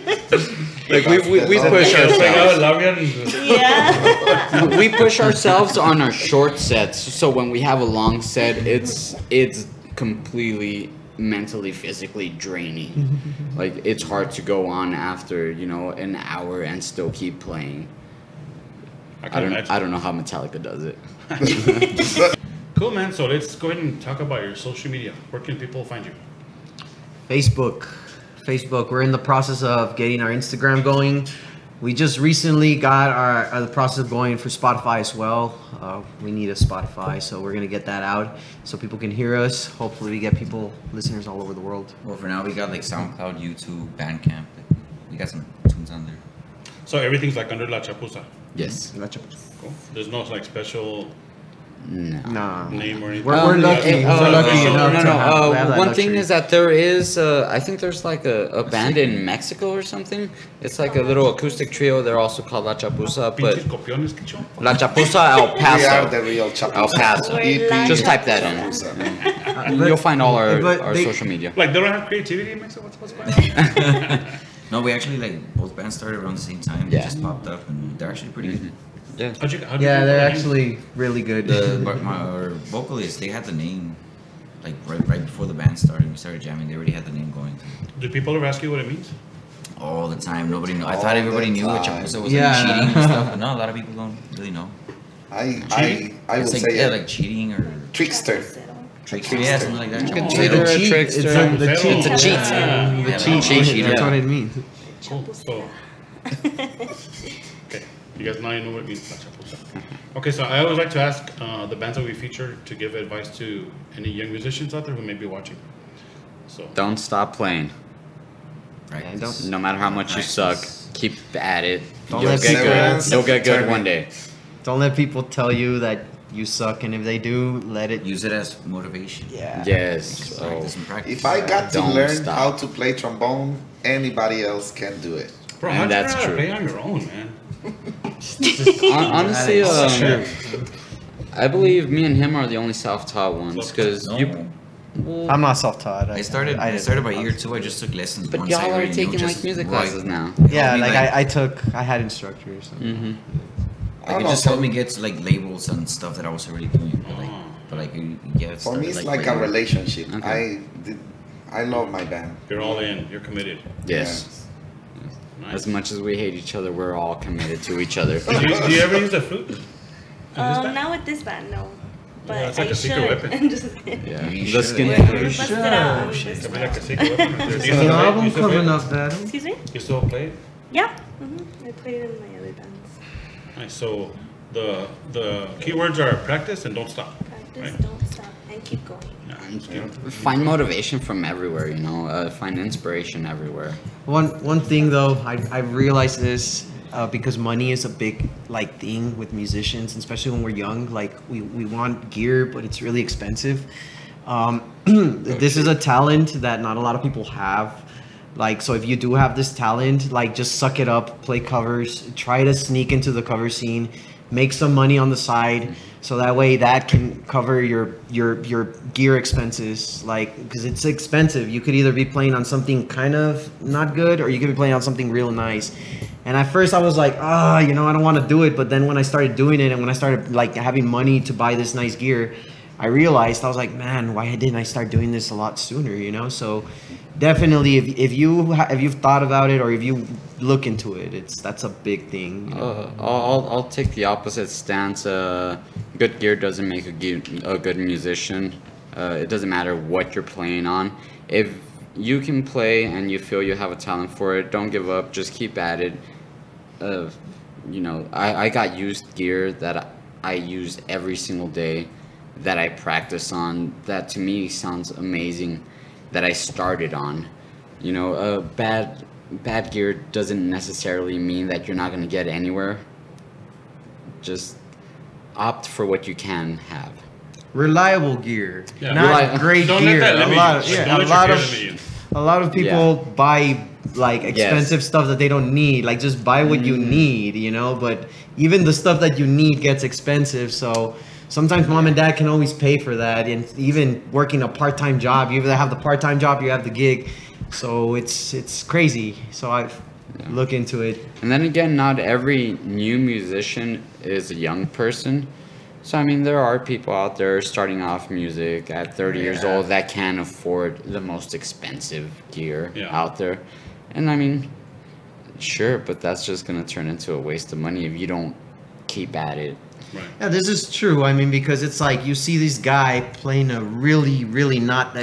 Like we push It's like, ourselves. Yeah. We push ourselves on our short sets. So when we have a long set, it's completely mentally, physically draining. Like it's hard to go on after an hour and still keep playing. I don't know how Metallica does it. Cool, man. So let's go ahead and talk about your social media. Where can people find you? Facebook. We're in the process of getting our Instagram going. We just recently got the process of going for Spotify as well. We need a Spotify, so we're gonna get that out so people can hear us. Hopefully, we get listeners all over the world. Well, for now we got like SoundCloud, YouTube, Bandcamp. We got some tunes on there. So everything's like under La Chapuza. Yes. Cool. There's no like special No. Nah. name or anything. We're lucky. We're lucky enough to have that One thing luxury. is that there is, I think there's like a band in Mexico or something. It's like a little acoustic trio. They're also called La Chapuza, Pinches but copiones, que show. La Chapuza El We are Paso. the real Chapuza. El Paso. We're La Just type that in. Chapuza. You'll find all but our they- social media. Like they don't have creativity in Mexico. What's going on? No, we actually both bands started around the same time. Yeah. They just popped up and they're actually pretty good. Yeah. How'd you Yeah, they're get the name? actually really good. Our vocalists, they had the name like right before the band started. We started jamming. They already had the name going. Do people ever ask you what it means? All the time, nobody knew. I All thought everybody the knew what time. Chapuza was Yeah. like cheating and stuff, but no, a lot of people don't really know. I would It's like say yeah, like cheating or trickster. trickster, yeah, something like that. Can Chapuza. cheat The or a cheat, trickster. it's a- the cheat, The cheat. The Yeah, cheat, cheat sheet, that's yeah. what it means. Cool. So, okay, you guys now you know what it means. La Chapuza. Okay, so I always like to ask the bands that we feature to give advice to any young musicians out there who may be watching. So, Don't stop playing. Right. don't- No matter how much you suck, keep at it. Don't You'll let get people- good. You'll get good one day. Don't let people tell you that you suck, and if they do, let it. Use it as motivation. Yeah. Yes. Just Oh. practice and practice. If I got to Don't learn stop. how to play trombone, anybody else can do it. bro, And how'd you that's learn how to true. play on your own, man? Honestly, That is true. I believe me and him are the only self-taught ones because No. I'm not self-taught. I started by year 2. I just took lessons. But once y'all I are already knew taking just like music right- classes now. Yeah, helped me, like I had instructors. So. Mm-hmm. Like, it just helped me get to like labels and stuff that I was already doing. But like yeah, it For me, started, it's like a right- relationship. Okay. I love my band. You're all in. You're committed. Yes. Nice. As much as we hate each other, we're all committed to each other. Do you ever use the flute? Not with this band, no. but Yeah, it's like I a secret should. weapon. I'm just kidding. Yeah, You the should. skin. We're busted out. We're It's busted like a out. secret weapon. right there. Do you The still play? album You still play? coming up, that. Excuse me? You still play? Yeah. I played it in my other bands. Nice. So the keywords are practice and don't stop. Practice, Right. don't stop, and keep going. Yeah, I'm just kidding. Find motivation from everywhere, you know. Find inspiration everywhere. One thing though, I realized this because money is a big like thing with musicians, especially when we're young. Like we want gear, but it's really expensive. This is a talent that not a lot of people have. Like, so if you do have this talent, like just suck it up, play covers, try to sneak into the cover scene, make some money on the side, so that way that can cover your gear expenses. Like, because it's expensive. You could either be playing on something kind of not good, or you could be playing on something real nice. And at first I was like, you know, I don't want to do it. But then when I started doing it, and when I started like having money to buy this nice gear, I realized, I was like, man, why didn't I start doing this a lot sooner, you know? So definitely, if you've thought about it, or if you look into it, that's a big thing. You know? I'll take the opposite stance. Good gear doesn't make a good musician. It doesn't matter what you're playing on. If you can play and you feel you have a talent for it, don't give up. Just keep at it. You know, I got used gear that I use every single day, that I practice on, that to me sounds amazing, that I started on. You know, bad gear doesn't necessarily mean that you're not going to get anywhere. Just opt for what you can have. Reliable gear, Yeah. not great Don't gear. let that limit you. Like, don't A let your lot gear of limit you. a lot of people buy like expensive stuff that they don't need. Like, just buy what you need, you know. But even the stuff that you need gets expensive. So sometimes mom and dad can always pay for that. And even working a part-time job, you either have the part-time job, you have the gig. So it's crazy. So I look into it. And then again, not every new musician is a young person. So I mean, there are people out there starting off music at 30 years old that can afford the most expensive gear out there. And I mean, sure, but that's just gonna turn into a waste of money if you don't keep at it. Right. Yeah, this is true. I mean, because it's like you see this guy playing a really, really not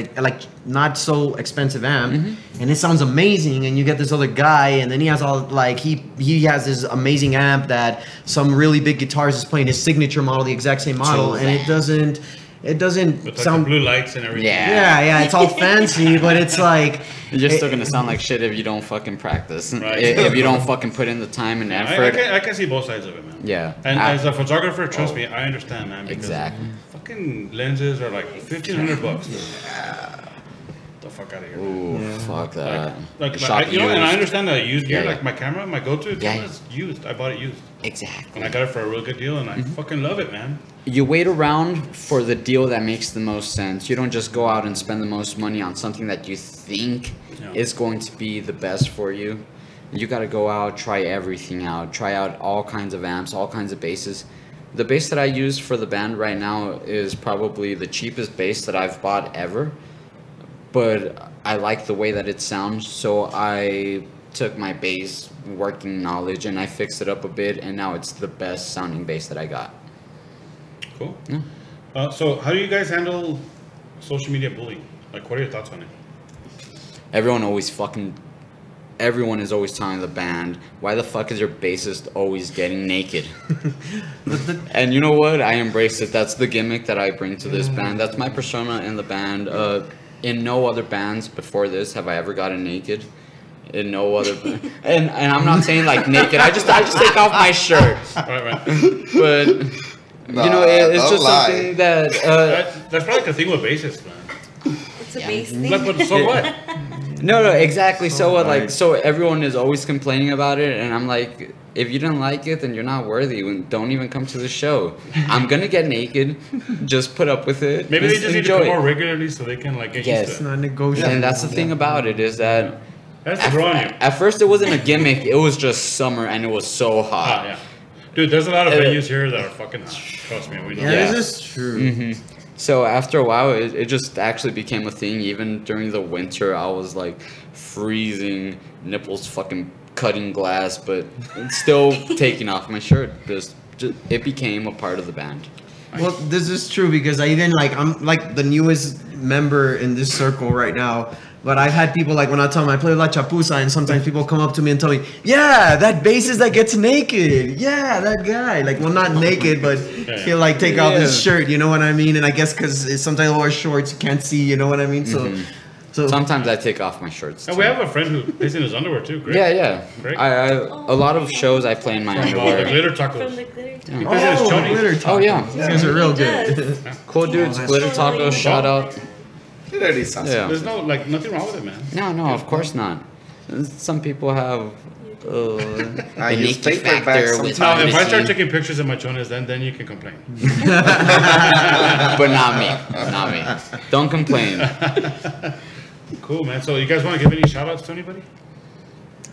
not so expensive amp, and it sounds amazing. And you get this other guy, and then he has all like he has this amazing amp that some really big guitarist is playing his signature model, the exact same model, and it doesn't With like sound the blue lights and everything. yeah, it's all fancy, but it's like You're still gonna sound like shit if you don't fucking practice. Right. If you don't fucking put in the time and effort. I can see both sides of it, man. Yeah. And as a photographer, trust me, I understand, man. Because Exactly. fucking lenses are like $1,500. The fuck out of here. Ooh, fuck that. Like Shop you know, and I used. understand that used gear, Yeah, like my camera, my go-to, Yeah. is used. I bought it used. Exactly. And I got it for a real good deal, and I fucking love it, man. You wait around for the deal that makes the most sense. You don't just go out and spend the most money on something that you think is going to be the best for you. You got to go out, try everything out, try out all kinds of amps, all kinds of basses. The bass that I use for the band right now is probably the cheapest bass that I've bought ever, but I like the way that it sounds, so I took my bass working knowledge and I fixed it up a bit, and now it's the best sounding bass that I got. Cool. Yeah. So how do you guys handle social media bullying? Like, what are your thoughts on it? Everyone is always telling the band, why the fuck is your bassist always getting naked? And you know what? I embrace it. That's the gimmick that I bring to this band. That's my persona in the band. In no other bands before this have I ever gotten naked. In no other and I'm not saying like naked. I just take off my shirt. Right. But you know, it's don't just lie. something that That's probably like the thing with bassists, man. It's a base thing. Like, but so what? No, exactly. So what? Right. Like, so everyone is always complaining about it, and I'm like, if you don't like it, then you're not worthy. Don't even come to the show. I'm gonna get naked. Just put up with it. Maybe they just need to enjoy come it. more regularly so they can like get Yes. used it's to it. not negotiable. And that's the thing about it is that That's the grow on you. at first it wasn't a gimmick. It was just summer, and it was so hot. Yeah. Dude, there's a lot of venues here that are fucking hot. Trust me, we know. Yeah, Yeah. this is true. So after a while, it just actually became a thing. Even during the winter, I was like freezing, nipples fucking cutting glass, but it's still taking off my shirt. Just it became a part of the band. Well, this is true because I even like I'm like the newest member in this circle right now. But I've had people like when I tell them I play with La Chapuza, and sometimes people come up to me and tell me, "Yeah, that bassist that gets naked. Yeah, that guy." Like, well, not naked, but he'll like take off his shirt. You know what I mean? And I guess because sometimes he wears shorts, you can't see. You know what I mean? So Sometimes I take off my shirts. And we have a friend who plays in his underwear too. Great. Yeah. Great. A lot of shows I play in my The underwear. glitter From tacos. the glitter. He plays in his chonies. glitter Oh yeah, tacos. These guys are real good. cool dudes. Glitter tacos. Shout out. That is awesome. Yeah. There's no like nothing wrong with it, man. No, of course not. Some people have I a use Nikki paper bags factor with Now, if I start honesty, taking pictures of my chones, then you can complain. but not me. Not me. Don't complain. Cool, man. So you guys want to give any shout outs to anybody?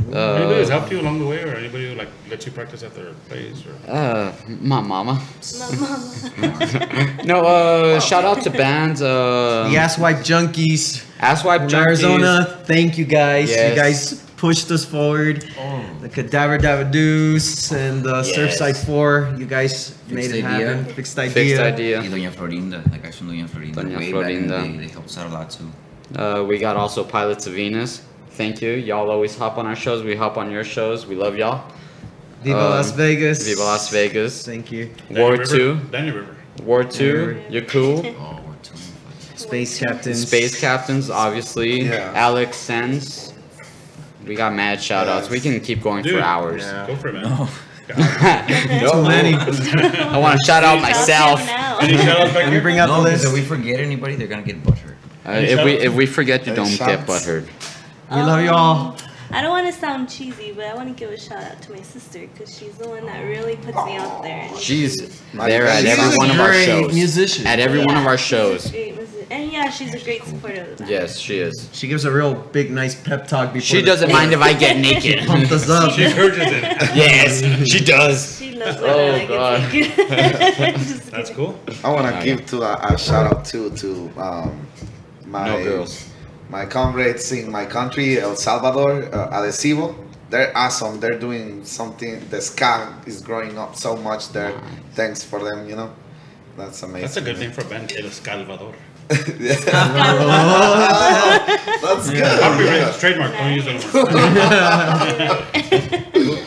Anybody who's helped you along the way, or anybody who like lets you practice at their place, or My mama. My mama. No, shout out to bands. The Asswipe Junkies Asswipe from Junkies. Arizona. Thank you guys. Yes. You guys pushed us forward. The Cadaver Davadoos and the Yes. Surfside 4. You guys made it Idea. happen. Fixed idea. Fixed idea. Y Doña Florinda, the guys from Doña Florinda. Doña way back in the Florinda. day, they helped us out a lot too. We got also Pilots of Venus. Thank you. Y'all always hop on our shows. We hop on your shows. We love y'all. Viva Las Vegas. Viva Las Vegas. Thank you. War River? 2. Daniel River. War 2. You're cool. Oh, we're too. Space Captains. Space Captains, obviously. Yeah. Alex Sens. We got mad shout outs. We can keep going Dude. for hours. Yeah. Go for it, man. No. Too many. I want to shout out myself. Now. Any shout outs back Let me here? bring out the No, because list. if we forget anybody, they're gonna get butthurt. If we forget you, don't get Shots. butthurt. We love you all. I don't want to sound cheesy, but I want to give a shout out to my sister because she's the one that really puts me out there. And She's My there at best. every She's one of our Great shows. musician. At every one of our she's a shows. great musician. And yeah, she's a great supporter of that. Yes, she is. She gives a real big, nice pep talk before. She the- doesn't mind if I get naked. Pumped us up. She encourages it. Yes, she does. She loves when Oh, I get God. naked. Just That's kidding. cool. I want Oh, to yeah. give to a shout out to my No girls. my comrades in my country, El Salvador, Adhesivo. They're awesome. They're doing something. The ska is growing up so much there. Thanks for them. You know, that's amazing. That's a good name for a band, El Salvador. That's good. Copyright, trademark, don't use it anymore.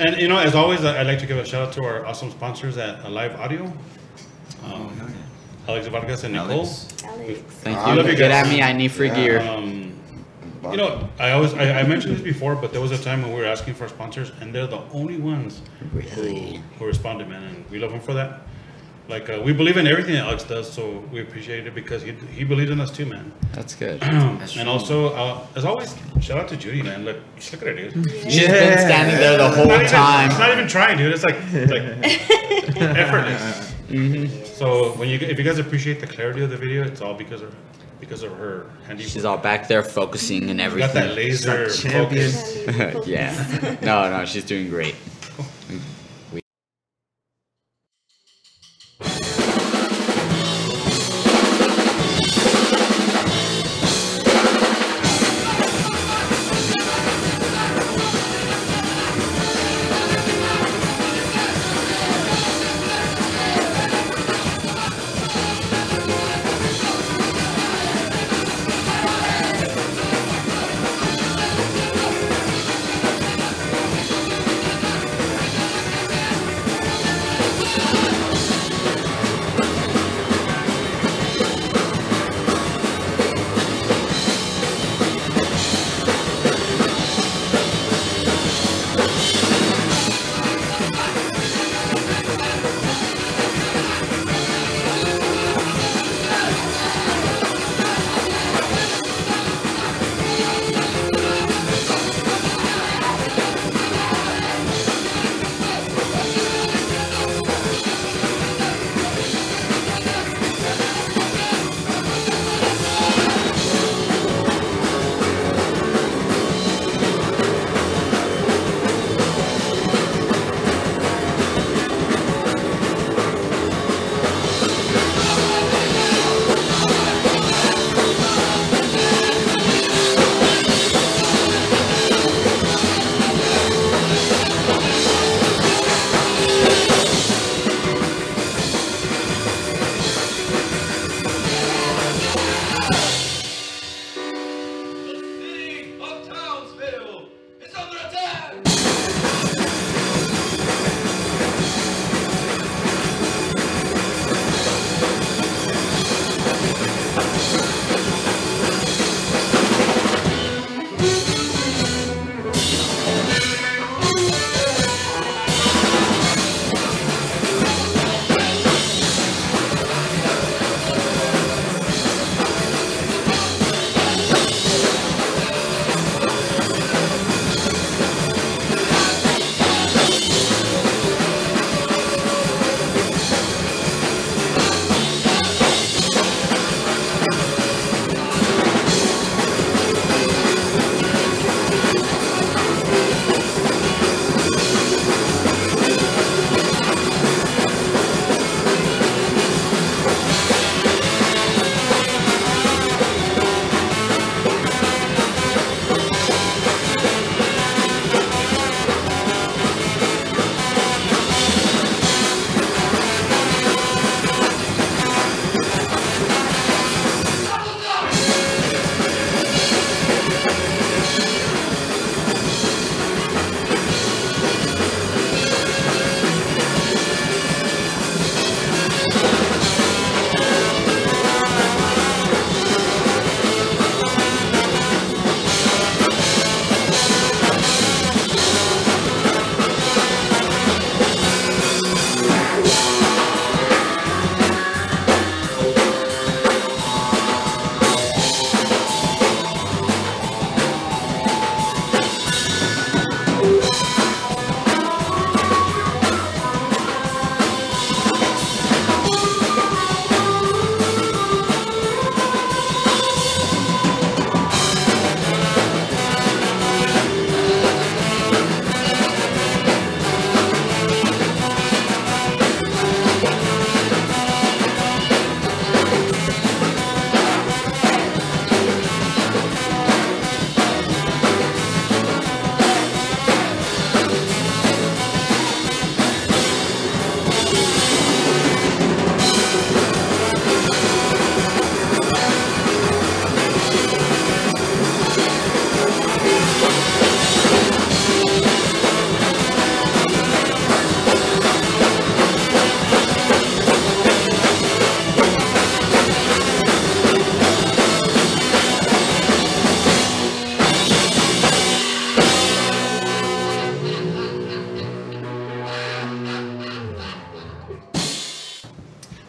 And you know, as always, I'd like to give a shout out to our awesome sponsors at Live Audio. Alex Vargas and Nicole. Alex. Alex. Thank I you. love you Get guys. at me. I need free gear. You know, I mentioned this before, but there was a time when we were asking for sponsors, and they're the only ones who responded, man, and we love them for that. Like, we believe in everything that Alex does, so we appreciate it because he believed in us too, man. That's good. And also, as always, shout out to Judy, man. Look at her, dude. She's been standing there the whole It's time. not even trying, dude. It's like effortless. So if you guys appreciate the clarity of the video, it's all because of her handy. She's all back there focusing and got that everything. laser Champion. focus. Yeah. No, she's doing great.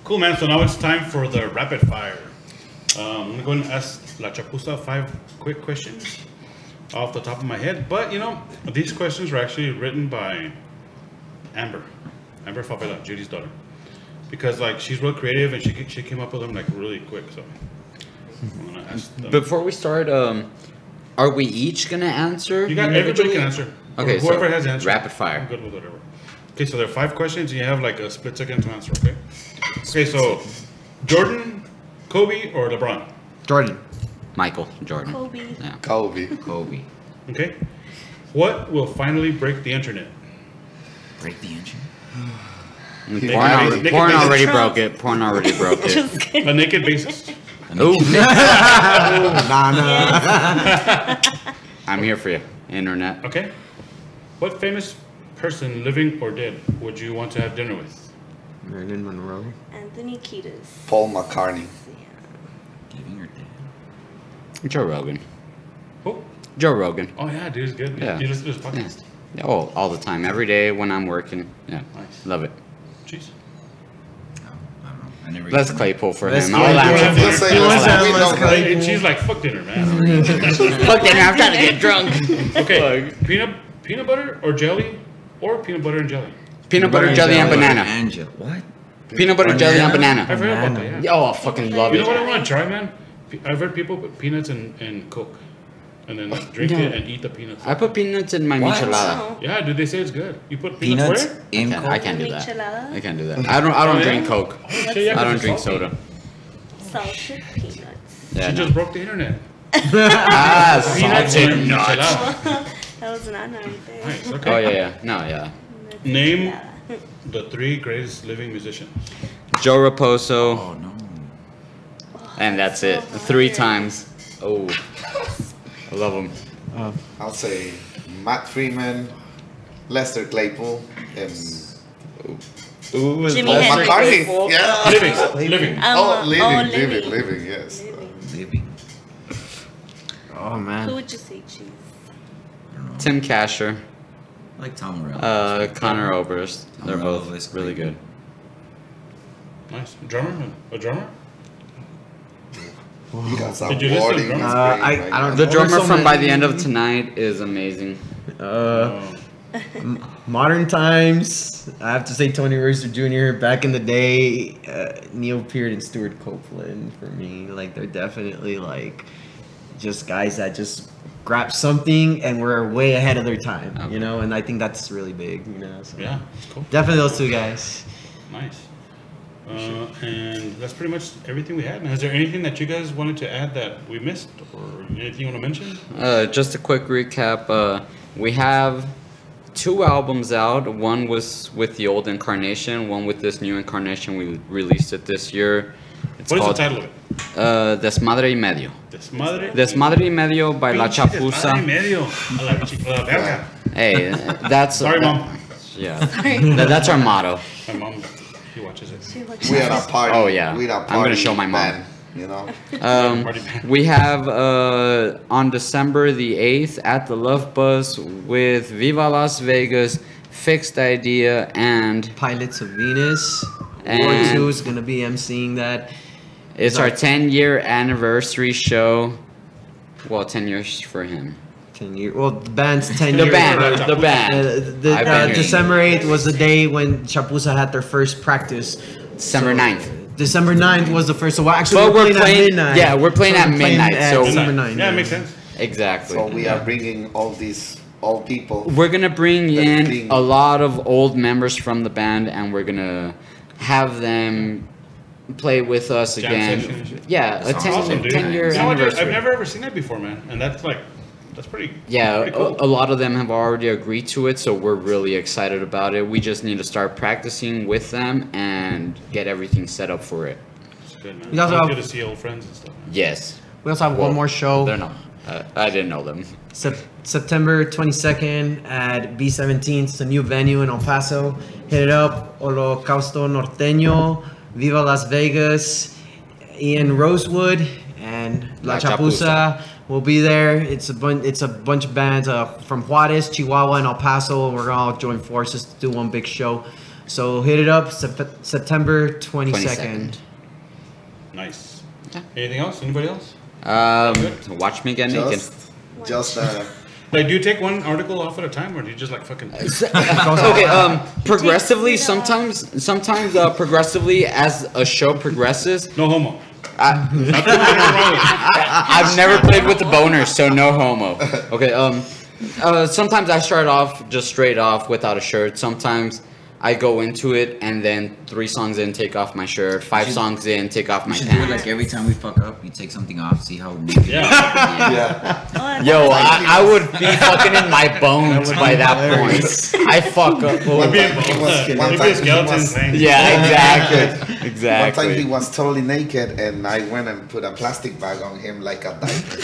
Cool, man. So now it's time for the rapid fire. I'm gonna go and ask La Chapuza 5 quick questions off the top of my head. But you know, these questions were actually written by Amber Favela, Judy's daughter, because like she's real creative and she came up with them like really quick. So I'm gonna ask them. Before we start, are we each gonna answer? Everybody can answer. Okay, Or whoever so has answered. rapid fire. I'm good with whatever. Okay, so there are 5 questions. And you have like a split second to answer. Okay. Okay, so Jordan, Kobe, or LeBron? Jordan. Michael Jordan. Kobe. Yeah. Kobe. Kobe. Okay. What will finally break the internet? Break the engine. Porn already Trump. broke it. Porn already broke it. Just kidding. A naked basis. Ooh. Nah. I'm here for you. Internet. Okay. What famous person, living or dead, would you want to have dinner with? Marilyn Monroe. Anthony Kiedis. Paul McCartney. Living or dead? Joe Rogan. Who? Joe Rogan. Oh yeah, dude, he's good. Yeah. You listen to his podcast. Yeah. Oh, all the time. Every day when I'm working. Yeah. Nice. Love it. Jeez. No, I don't know. I never. Les Claypool for Les him. I'll Claypool. answer Just for say him. let's Let's we have know. Claypool. And she's like, fuck dinner, man. Fuck it, I'm trying to get drunk. Okay. Peanut butter or jelly, or peanut butter and jelly. Peanut butter, jelly, and banana. Angel. What? Peanut butter, jelly, and banana. I've heard about that, yeah. Yeah, oh, I fucking love You know what it. I want to try, man? I've heard people put peanuts in Coke, and then like, drink No. it and eat the peanuts. I put peanuts in my What? michelada. Oh. Yeah, dude, they say it's good. You put peanuts, Peanuts where? in I Coke? can't do that. Michelada? I can't do that. I don't yeah? drink Coke. Oh, shit, yeah, I 'cause don't it's drink salty. soda. Salted peanuts. Yeah, She no. just broke the internet. Ah, Peanuts salted and nuts. michelada. That was an honor right there. Nice, okay. Oh, yeah. No, yeah. Name the 3 greatest living musicians. Joe Raposo, Oh no. and that's it. 3 times. Oh, I love him. I'll say Matt Freeman, Lester Claypool, and Ooh, Jimi Hendrix. McCartney. Yeah. Living. Living. Yes. Living. Oh Who man. would you say, Cheese? I don't know. Tim Casher, I like Tom Morello. Connor Oberst. They're Morello both is really great. good. Nice. Drummer? A drummer? Because Did you listen to awarding drums? is I great, don't right? The know. drummer So from By the many- End of Tonight is amazing. Uh, Modern times, I have to say Tony Rooster Jr. Back in the day, Neil Peart and Stuart Copeland for me. Like they're definitely like just guys that just grab something and were way ahead of their time, you know. And I think that's really big, you know. So Yeah, it's cool. definitely those 2 guys. Nice. And that's pretty much everything we had. Now, is there anything that you guys wanted to add that we missed, or anything you want to mention? Just a quick recap. We have 2 albums out. One was with the old incarnation, one with this new incarnation. We released it this year. It's What is the called title of it? Desmadre y Medio. Desmadre. Desmadre y Medio by La Pinche desmadre y Chapuza. medio. A la verga. Hey, that's Sorry, Mom. Yeah, that's our motto. My mom, she watches it. She looks We had a party. Oh, yeah. We had a party I'm gonna show my mom. band, you know. Party band. We have on December the 8th at the Love Bus with Viva Las Vegas, Fixed Idea, and Pilots of Venus. And- Ward 2 is gonna be emceeing that. it's our 10-year anniversary show. Well, 10 years for him. 10 years. Well, the band's 10 The years. band, but- the band. I've been here. December 8th was the day when Chapuza had their first practice. December 9th. December 9th was the first. So actually, But we're at playing- midnight. yeah, we're playing at midnight, so- December 9th. Yeah, it makes sense. Exactly. So we are bringing all these old people. We're gonna bring That's in being- a lot of old members from the band, and we're gonna have them play with us Jam again. session and shit. Yeah, a 10, Awesome, dude. 10-year You know what, dude? anniversary. I've never ever seen that before, man. And that's like, that's pretty. Yeah, pretty cool. a lot of them have already agreed to it, so we're really excited about it. We just need to start practicing with them and get everything set up for it. It's good, man. We also It's have- good to see old friends and stuff. Man. Yes. We also have one more show. They're not. I didn't know them. September 22nd at B17. It's a new venue in El Paso. Hit it up. Holocausto Norteño, Viva Las Vegas, Ian Rosewood, and La Chapuza will be there. It's a bunch of bands from Juarez, Chihuahua, and El Paso. We're gonna all join forces to do one big show. So hit it up September 22nd. Nice. Yeah. Anything else? Anybody else? Watch me get naked. Just Like, do you take one article off at a time, or do you just like fucking? Okay, progressively, sometimes progressively as a show progresses. No homo. I've never played with the boners, so no homo. Okay, sometimes I start off just straight off without a shirt. Sometimes I go into it and then 3 songs in, take off my shirt. 5 songs in, take off We my should do it pants. like every time we fuck up, you take something off, see how naked Yeah. yeah. Yo, I would be fucking in my bones by that point. I fuck up. It'd be One a skeleton thing. Yeah, exactly. One time he Exactly. was totally naked, and I went and put a plastic bag on him like a diaper.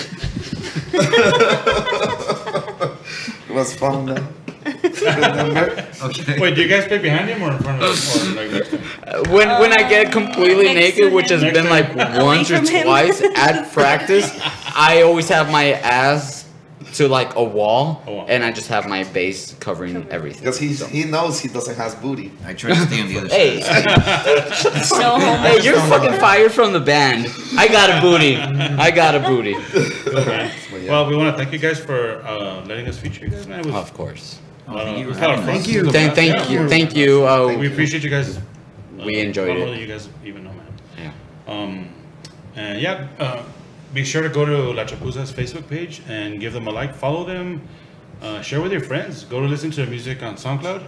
It was fun, though. Remember? Okay. Wait, do you guys play behind him or in front of him, or like next to him? When I get completely next to naked, which has him. been like once or from him. twice at practice, I always have my ass to like a wall, A wall. and I just have my base covering everything. Because he knows he doesn't have booty. I try to stay on the other Hey, side. No homo. hey, you're fucking fired from the band. I got a booty. I got a booty. Okay. Well, we want to thank you guys for letting us feature you guys, man. It was, Of course. Thank you it was for a lot of having fun. us. It was a blast. Thank you. We appreciate you guys. We enjoyed a lot it. more than you guys even know, man. Yeah. And yeah, be sure to go to La Chapuza's Facebook page and give them a like, follow them, share with your friends. Go to listen to their music on SoundCloud,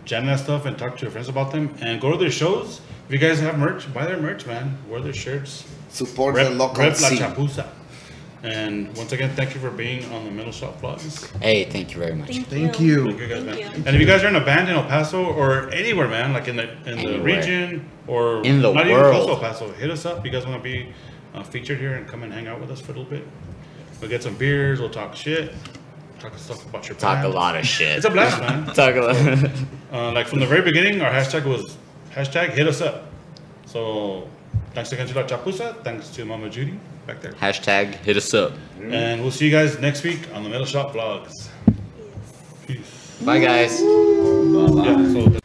jam that stuff, and talk to your friends about them. And go to their shows. If you guys have merch, buy their merch, man. Wear their shirts. Support the local Rep La scene. Chapuza. And once again, thank you for being on the Middle Shop Vlogs. Hey, thank you very much. Thank you. Thank you guys, man. Thank you. And if you guys are in a band in El Paso or anywhere, man, like in the Anywhere. region or In the not world. even close to El Paso, hit us up. You guys want to be featured here and come and hang out with us for a little bit. We'll get some beers. We'll talk shit. Talk stuff about your Talk a band. lot of shit. It's a blast, man. Talk a lot. Like from the very beginning, our hashtag was hashtag hit us up. So thanks again to La Chapuza. Thanks to Mama Judy back there. Hashtag hit us up. And we'll see you guys next week on the Middle Shop Vlogs. Peace. Bye, guys. Yeah, so